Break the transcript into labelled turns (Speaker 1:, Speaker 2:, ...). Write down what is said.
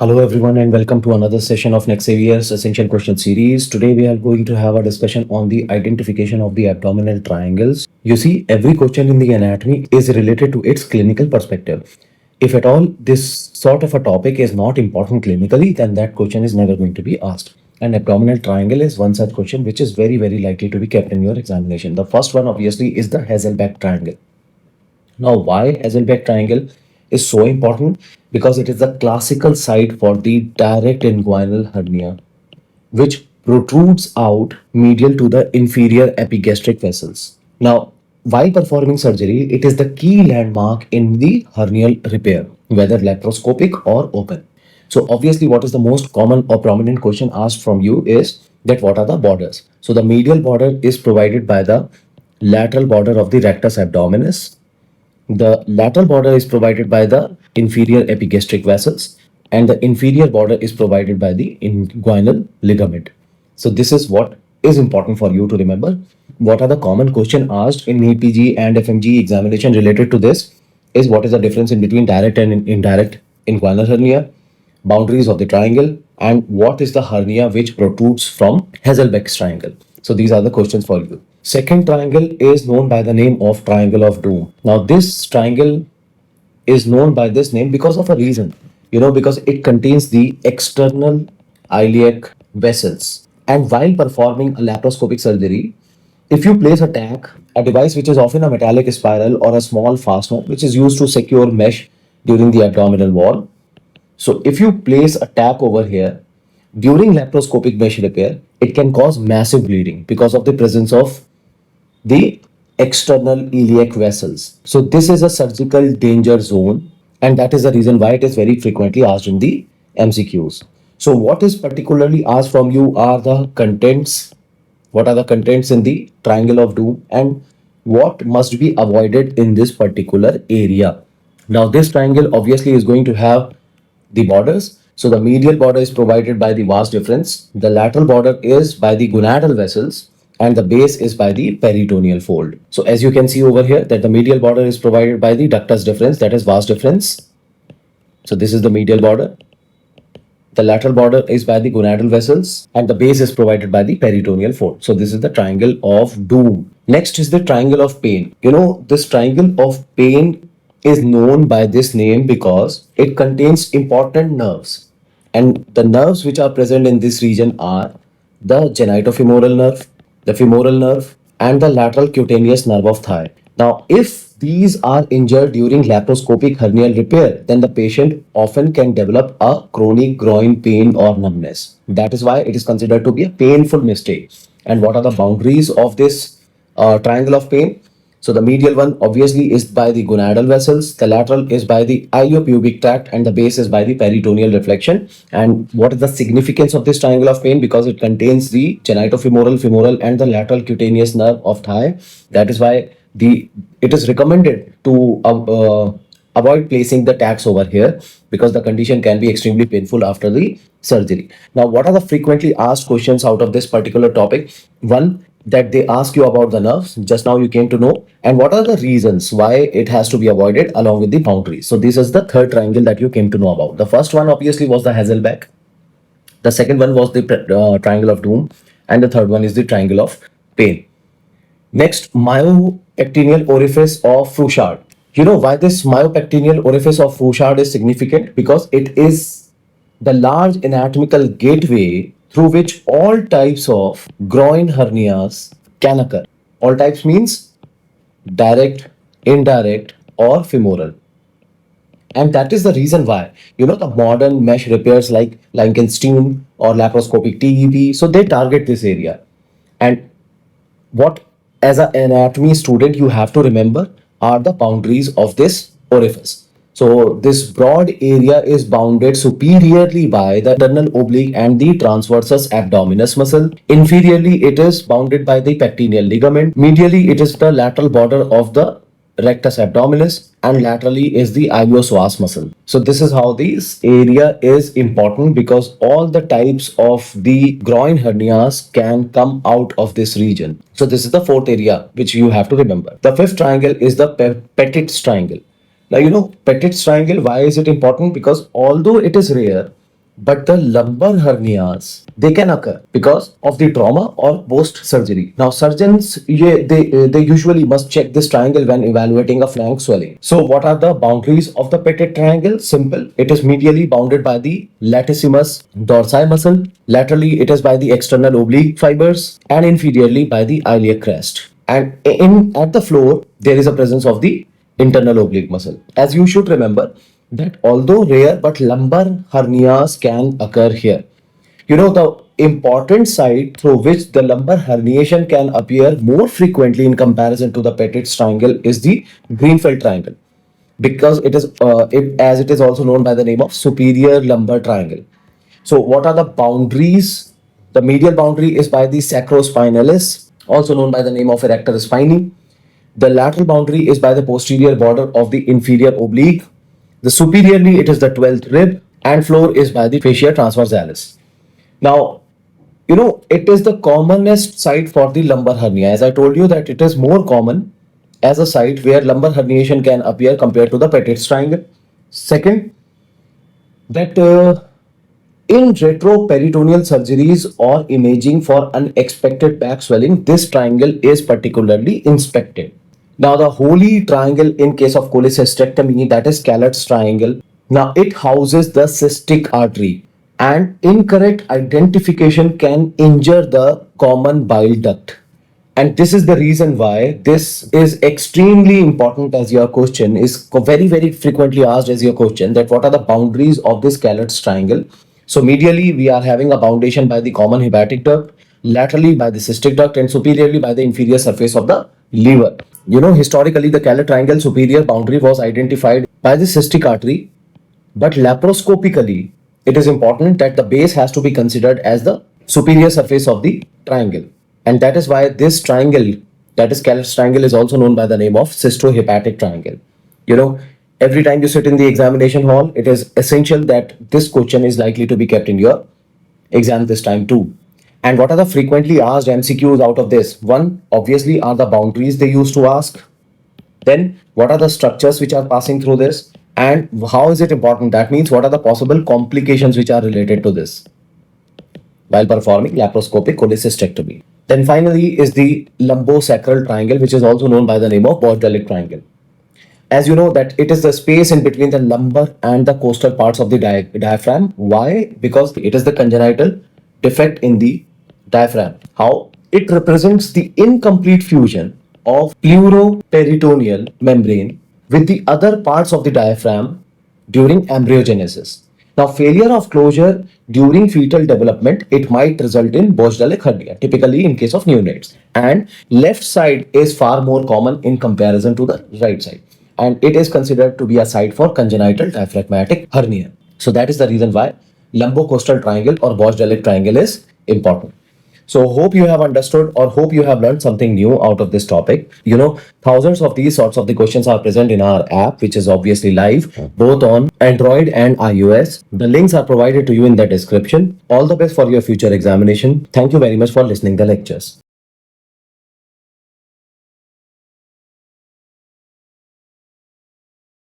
Speaker 1: Hello everyone and welcome to another session of Next Saviours Essential Question Series. Today we are going to have a discussion on the identification of the abdominal triangles. You see, every question in the anatomy is related to its clinical perspective. If at all this sort of a topic is not important clinically, then that question is never going to be asked. An abdominal triangle is one such question which is very likely to be kept in your examination. The first one obviously is the Hazelbeck triangle. Now, why Hazelbeck triangle is so important? Because it is the classical site for the direct inguinal hernia, which protrudes out medial to the inferior epigastric vessels. Now, while performing surgery, it is the key landmark in the hernial repair, whether laparoscopic or open. So, obviously, what is the most common or prominent question asked from you is that what are the borders? So, the medial border is provided by the lateral border of the rectus abdominis. The lateral border is provided by the inferior epigastric vessels, and the inferior border is provided by the inguinal ligament. So this is what is important for you to remember. What are the common question asked in NEET PG and FMG examination related to this is what is the difference in between direct and indirect inguinal hernia, boundaries of the triangle, and what is the hernia which protrudes from Hazelbeck's triangle. So these are the questions for you. Second triangle is known by the name of triangle of doom. Now this triangle is known by this name because of a reason, because it contains the external iliac vessels. And while performing a laparoscopic surgery, if you place a tack, a device which is often a metallic spiral or a small fastener which is used to secure mesh during the abdominal wall. So if you place a tack over here during laparoscopic mesh repair, it can cause massive bleeding because of the presence of the external iliac vessels. So this is a surgical danger zone, and that is the reason why it is very frequently asked in the MCQs. So what is particularly asked from you are the contents. What are the contents in the triangle of doom and what must be avoided in this particular area? Now this triangle obviously is going to have the borders. So the medial border is provided by the vas deferens, the lateral border is by the gonadal vessels, and the base is by the peritoneal fold. So as you can see over here that the medial border is provided by the ductus deferens, that is vas deferens. So this is the medial border. The lateral border is by the gonadal vessels and the base is provided by the peritoneal fold. So this is the triangle of doom. Next is the triangle of pain. This triangle of pain is known by this name because it contains important nerves. And the nerves which are present in this region are the genitofemoral nerve, the femoral nerve, and the lateral cutaneous nerve of thigh. Now, if these are injured during laparoscopic hernial repair, then the patient often can develop a chronic groin pain or numbness. That is why it is considered to be a painful mistake. And what are the boundaries of this triangle of pain? So the medial one obviously is by the gonadal vessels, the lateral is by the iliopubic tract, and the base is by the peritoneal reflection. And what is the significance of this triangle of pain? Because it contains the genitofemoral, femoral, and the lateral cutaneous nerve of thigh. That is why it is recommended to avoid placing the tacks over here because the condition can be extremely painful after the surgery. Now, what are the frequently asked questions out of this particular topic? One, that they ask you about the nerves, just now you came to know, and what are the reasons why it has to be avoided along with the boundaries. So this is the third triangle that you came to know about. The first one obviously was the Hazelbeck, the second one was the triangle of doom, and the third one is the triangle of pain. Next, myopectineal orifice of Fouchard. You know why this myopectineal orifice of Fouchard is significant? Because it is the large anatomical gateway through which all types of groin hernias can occur. All types means direct, indirect, or femoral. And that is the reason why, the modern mesh repairs like Lankenstein or laparoscopic TEP, so they target this area. And what, as an anatomy student, you have to remember are the boundaries of this orifice. So this broad area is bounded superiorly by the internal oblique and the transversus abdominis muscle. Inferiorly, it is bounded by the pectineal ligament. Medially, it is the lateral border of the rectus abdominis, and laterally is the iliopsoas muscle. So this is how this area is important because all the types of the groin hernias can come out of this region. So this is the fourth area which you have to remember. The fifth triangle is the Petit's triangle. Now, Petit's triangle, why is it important? Because although it is rare, But the lumbar hernias, they can occur because of the trauma or post surgery. Now surgeons, they usually must check this triangle when evaluating a flank swelling. So what are the boundaries of the petit triangle? Simple. It is medially bounded by the latissimus dorsi muscle. Laterally it is by the external oblique fibers, and inferiorly by the iliac crest. And in at the floor there is a presence of the internal oblique muscle. As you should remember that although rare, but lumbar hernias can occur here. You know, the important site through which the lumbar herniation can appear more frequently in comparison to the petit triangle is the Greenfeld triangle, because it is as it is also known by the name of superior lumbar triangle. So what are the boundaries? The medial boundary is by the sacrospinalis, also known by the name of erector spinae. The lateral boundary is by the posterior border of the inferior oblique. The superiorly it is the 12th rib, and floor is by the fascia transversalis. Now, you know, it is the commonest site for the lumbar hernia. As I told you that it is more common as a site where lumbar herniation can appear compared to the petit triangle. Second, that in retroperitoneal surgeries or imaging for unexpected back swelling, this triangle is particularly inspected. Now, the holy triangle in case of cholecystectomy, that is Callett's triangle. Now, it houses the cystic artery, and incorrect identification can injure the common bile duct. And this is the reason why this is extremely important, as your question is very frequently asked as your question, that what are the boundaries of this Callett's triangle. So medially we are having a foundation by the common hepatic duct, laterally by the cystic duct, and superiorly by the inferior surface of the liver. You know, historically the Callett triangle superior boundary was identified by the cystic artery, but laparoscopically it is important that the base has to be considered as the superior surface of the triangle. And that is why this triangle, that is Callett's triangle, is also known by the name of cystohepatic triangle. You know, every time you sit in the examination hall, it is essential that this question is likely to be kept in your exam this time too. And what are the frequently asked MCQs out of this? One, obviously, are the boundaries they used to ask. Then, what are the structures which are passing through this? And how is it important? That means, what are the possible complications which are related to this while performing laparoscopic cholecystectomy? Then finally is the lumbosacral triangle, which is also known by the name of Borzdelic triangle. As you know that it is the space in between the lumbar and the costal parts of the diaphragm. Why? Because it is the congenital defect in the diaphragm. How? It represents the incomplete fusion of pleuroperitoneal membrane with the other parts of the diaphragm during embryogenesis. Now, failure of closure during fetal development, it might result in Borzdelic hernia, typically in case of neonates. And left side is far more common in comparison to the right side. And it is considered to be a site for congenital diaphragmatic hernia. So that is the reason why lumbocostal triangle or Borzdelic triangle is important. So hope you have understood or hope you have learned something new out of this topic. You know, thousands of these sorts of the questions are present in our app, which is obviously live both on Android and iOS. The links are provided to you in the description. All the best for your future examination. Thank you very much for listening the lectures.